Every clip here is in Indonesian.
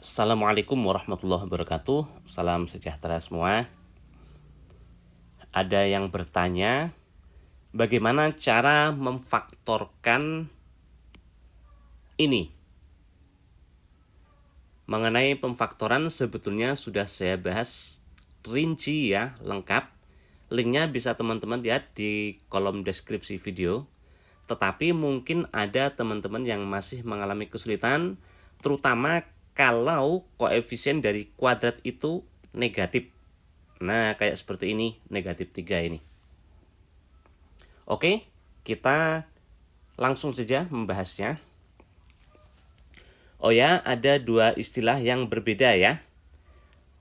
Assalamualaikum warahmatullahi wabarakatuh. Salam sejahtera semua. Ada yang bertanya, bagaimana cara memfaktorkan ini? Mengenai pemfaktoran sebetulnya sudah saya bahas rinci ya, lengkap. Linknya bisa teman-teman lihat di kolom deskripsi video. Tetapi mungkin ada teman-teman yang masih mengalami kesulitan, terutama kalau koefisien dari kuadrat itu negatif. Nah, kayak seperti ini, negatif 3 ini. Oke, kita langsung saja membahasnya. Oh ya, ada dua istilah yang berbeda ya.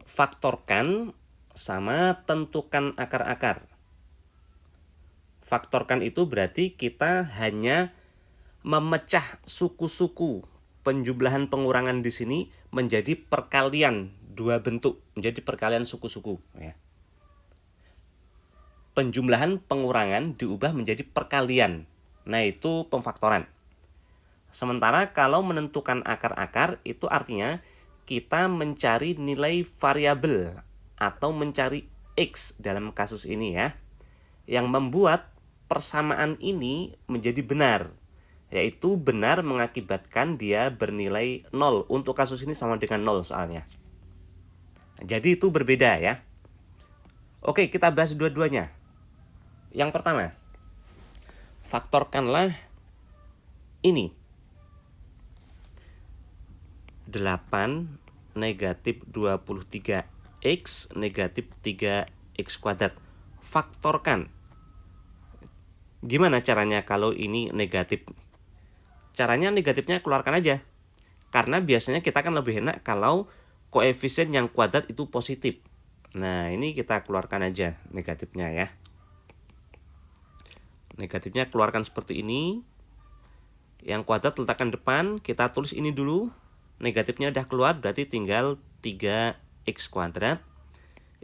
Faktorkan sama tentukan akar-akar. Faktorkan itu berarti kita hanya memecah suku-suku penjumlahan pengurangan di sini menjadi perkalian dua bentuk, menjadi perkalian suku-suku ya. Penjumlahan pengurangan diubah menjadi perkalian. Nah, itu pemfaktoran. Sementara kalau menentukan akar-akar itu artinya kita mencari nilai variabel atau mencari X dalam kasus ini ya, yang membuat persamaan ini menjadi benar, yaitu benar mengakibatkan dia bernilai 0. Untuk kasus ini sama dengan 0 soalnya. Jadi itu berbeda ya. Oke, kita bahas dua-duanya. Yang pertama, faktorkanlah ini. 8 negatif 23x negatif 3x kuadrat. Faktorkan. Gimana caranya kalau ini negatif? Caranya negatifnya keluarkan aja. Karena biasanya kita kan lebih enak kalau koefisien yang kuadrat itu positif. Nah, ini kita keluarkan aja negatifnya ya. Negatifnya keluarkan seperti ini. Yang kuadrat letakkan depan, kita tulis ini dulu. Negatifnya udah keluar, berarti tinggal 3x kuadrat.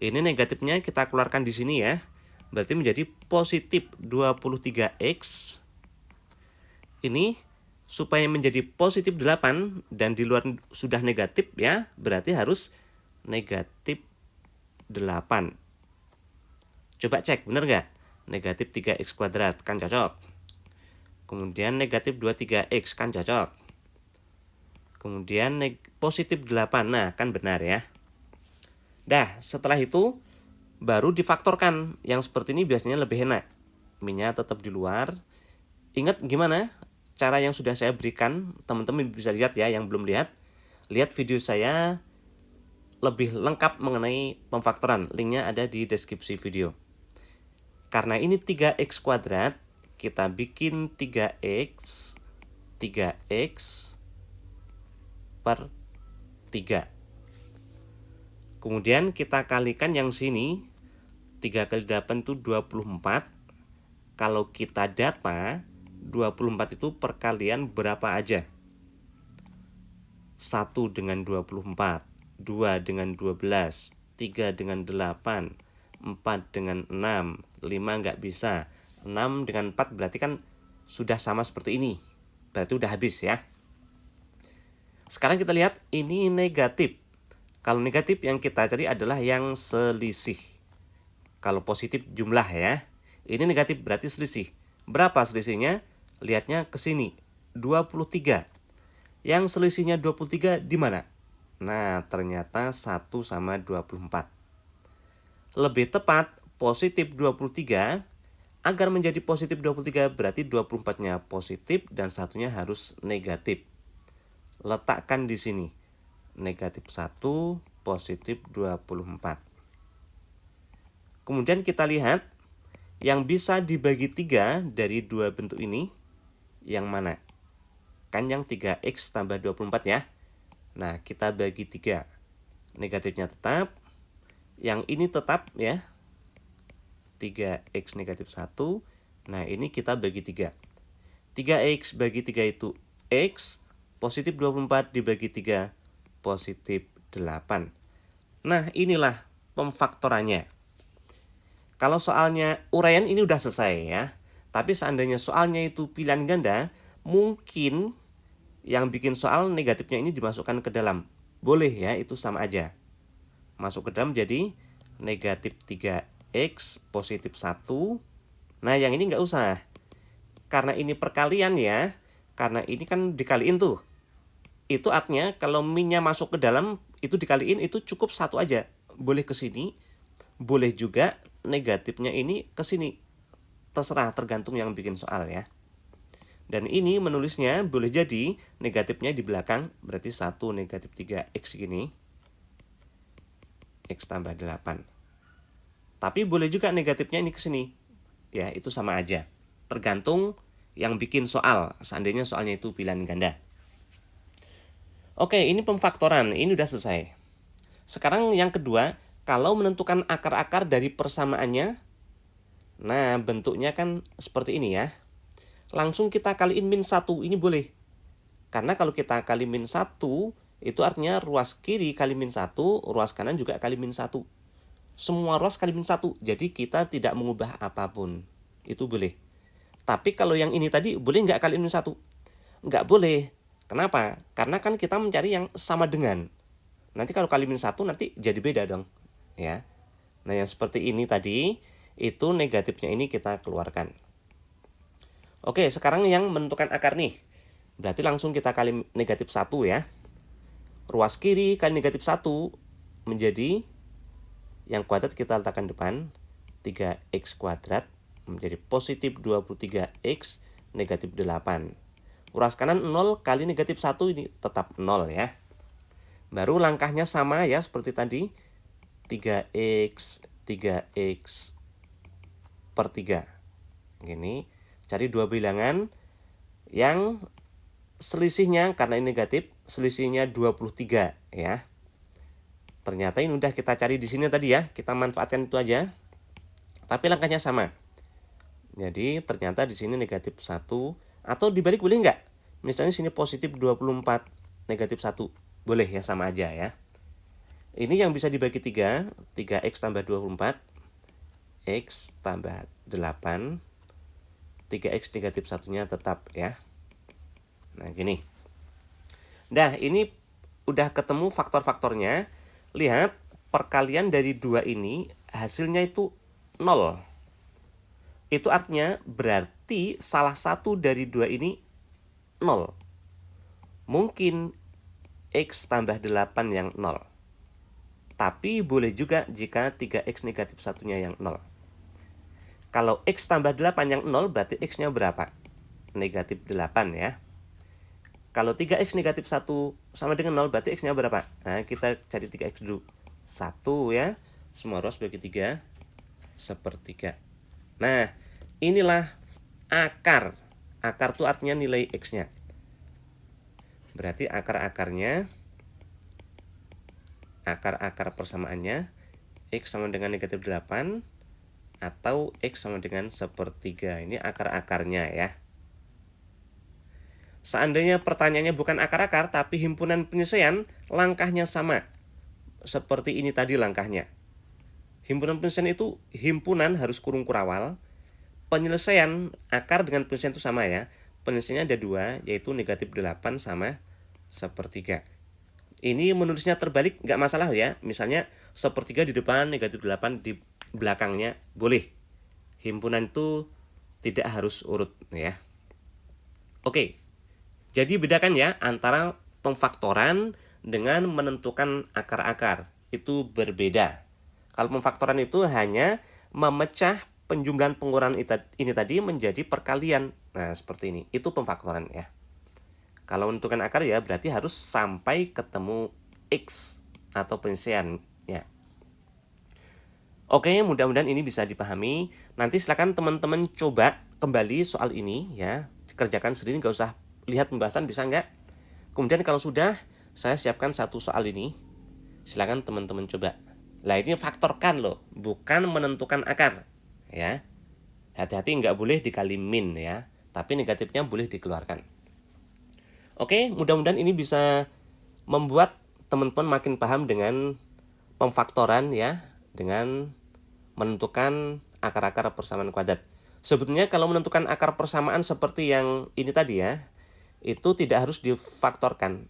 Ini negatifnya kita keluarkan di sini ya. Berarti menjadi positif 23x. Ini supaya menjadi positif 8 dan di luar sudah negatif ya, berarti harus negatif 8. Coba cek, benar nggak? Negatif 3x kuadrat, kan cocok. Kemudian negatif 23x, kan cocok. Kemudian positif 8, nah kan benar ya. Dah, setelah itu baru difaktorkan. Yang seperti ini biasanya lebih enak. Minyak tetap di luar. Ingat gimana cara yang sudah saya berikan? Teman-teman bisa lihat ya, yang belum lihat. Lihat video saya lebih lengkap mengenai pemfaktoran. Linknya ada di deskripsi video. Karena ini 3x kuadrat, kita bikin 3x per 3. Kemudian kita kalikan yang sini, 3 kali 8 itu 24. Kalau kita data, 24 itu perkalian berapa aja? 1 dengan 24, 2 dengan 12, 3 dengan 8, 4 dengan 6, 5 nggak bisa. 6 dengan 4 berarti kan sudah sama seperti ini. Berarti udah habis ya. Sekarang kita lihat ini negatif. Kalau negatif yang kita cari adalah yang selisih. Kalau positif jumlah ya. Ini negatif berarti selisih. Berapa selisihnya? Lihatnya ke sini. 23. Yang selisihnya 23 di mana? Nah, ternyata 1 sama 24. Lebih tepat, positif 23. Agar menjadi positif 23 berarti 24-nya positif dan satunya harus negatif. Letakkan di sini. Negatif 1, positif 24. Kemudian kita lihat yang bisa dibagi 3 dari dua bentuk ini yang mana? Kan yang 3x tambah 24 ya. Nah, kita bagi 3. Negatifnya tetap. Yang ini tetap ya. 3x negatif 1. Nah, ini kita bagi 3. 3x bagi 3 itu x. Positif 24 dibagi 3, positif 8. Nah, inilah pemfaktorannya. Kalau soalnya uraian ini udah selesai ya. Tapi seandainya soalnya itu pilihan ganda, mungkin yang bikin soal negatifnya ini dimasukkan ke dalam. boleh ya, itu sama aja. Masuk ke dalam jadi negatif 3x positif 1. Nah yang ini nggak usah, karena ini perkalian ya, karena ini kan dikaliin tuh. Itu artinya kalau min-nya masuk ke dalam, itu dikaliin, itu cukup 1 aja. Boleh ke sini, boleh juga negatifnya ini ke sini. Terserah, tergantung yang bikin soal ya. Dan ini menulisnya boleh jadi negatifnya di belakang, berarti 1 negatif 3x gini. X tambah 8. Tapi boleh juga negatifnya ini ke sini. Ya, itu sama aja. Tergantung yang bikin soal, seandainya soalnya itu pilihan ganda. Oke, ini pemfaktoran, ini udah selesai. Sekarang yang kedua, kalau menentukan akar-akar dari persamaannya, nah bentuknya kan seperti ini ya. Langsung kita kaliin min 1, ini boleh. Karena kalau kita kali min 1, itu artinya ruas kiri kali min 1, ruas kanan juga kali min 1. Semua ruas kali min 1, jadi kita tidak mengubah apapun. Itu boleh. Tapi kalau yang ini tadi, boleh nggak kali min 1? Nggak boleh. Kenapa? Karena kan kita mencari yang sama dengan. Nanti kalau kali min 1 nanti jadi beda dong. Ya. Nah yang seperti ini tadi, itu negatifnya ini kita keluarkan. Oke, sekarang yang menentukan akar nih. Berarti langsung kita kali negatif 1 ya. Ruas kiri kali negatif 1 menjadi, yang kuadrat kita letakkan depan, 3x kuadrat menjadi positif 23x negatif 8. Ruas kanan 0 kali negatif 1 ini tetap 0 ya. Baru langkahnya sama ya seperti tadi. 3x per 3. Gini. Cari dua bilangan yang selisihnya, karena ini negatif, selisihnya 23 ya. Ternyata ini udah kita cari di sini tadi ya, kita manfaatkan itu aja. Tapi langkahnya sama. Jadi ternyata di sini negatif 1, atau dibalik boleh nggak? Misalnya sini positif 24, negatif 1. Boleh ya, sama aja ya. Ini yang bisa dibagi 3, 3x tambah 24, x tambah 8, 3x negatif 1-nya tetap ya. Nah gini. Nah ini udah ketemu faktor-faktornya. Lihat, perkalian dari 2 ini hasilnya itu 0. Itu artinya berarti salah satu dari 2 ini 0. Mungkin x tambah 8 yang 0. Tapi boleh juga jika 3x negatif 1-nya yang 0. Kalau x tambah 8 yang 0 berarti x-nya berapa? Negatif 8 ya. Kalau 3x negatif 1 sama dengan 0 berarti x-nya berapa? Nah kita cari 3x dulu. 1 ya. Semua ruas bagi 3. Sepertiga. Nah inilah akar. Akar itu artinya nilai x-nya. Berarti akar-akarnya, akar-akar persamaannya, x sama dengan negatif 8 atau x sama dengan sepertiga. Ini akar-akarnya ya. Seandainya pertanyaannya bukan akar-akar tapi himpunan penyelesaian, langkahnya sama. Seperti ini tadi langkahnya. Himpunan penyelesaian itu himpunan harus kurung kurawal. Penyelesaian akar dengan penyelesaian itu sama ya. Penyelesaiannya ada 2, yaitu negatif 8 sama sepertiga. Ini menulisnya terbalik nggak masalah ya. Misalnya sepertiga di depan, negatif 8 di belakangnya, boleh. Himpunan itu tidak harus urut ya. Oke, jadi bedakan ya antara pemfaktoran dengan menentukan akar-akar. Itu berbeda. Kalau pemfaktoran itu hanya memecah penjumlahan pengurangan ini tadi menjadi perkalian. Nah seperti ini, itu pemfaktoran ya. Kalau menentukan akar ya berarti harus sampai ketemu x atau penyelesaian ya. Oke, mudah-mudahan ini bisa dipahami. Nanti silakan teman-teman coba kembali soal ini ya. Kerjakan sendiri, nggak usah lihat pembahasan, bisa nggak? Kemudian kalau sudah, saya siapkan satu soal ini. Silakan teman-teman coba. Lah ini faktorkan loh, bukan menentukan akar ya. Hati-hati, nggak boleh dikali min ya. Tapi negatifnya boleh dikeluarkan. Oke, mudah-mudahan ini bisa membuat teman-teman makin paham dengan pemfaktoran ya, dengan menentukan akar-akar persamaan kuadrat. Sebetulnya kalau menentukan akar persamaan seperti yang ini tadi ya, itu tidak harus difaktorkan.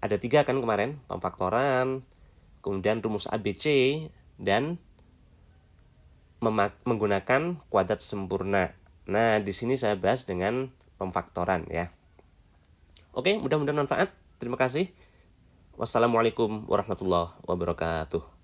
ada 3 kan kemarin, pemfaktoran, kemudian rumus ABC, dan menggunakan kuadrat sempurna. Nah, di sini saya bahas dengan pemfaktoran ya. Oke, mudah-mudahan manfaat. Terima kasih. Wassalamualaikum warahmatullahi wabarakatuh.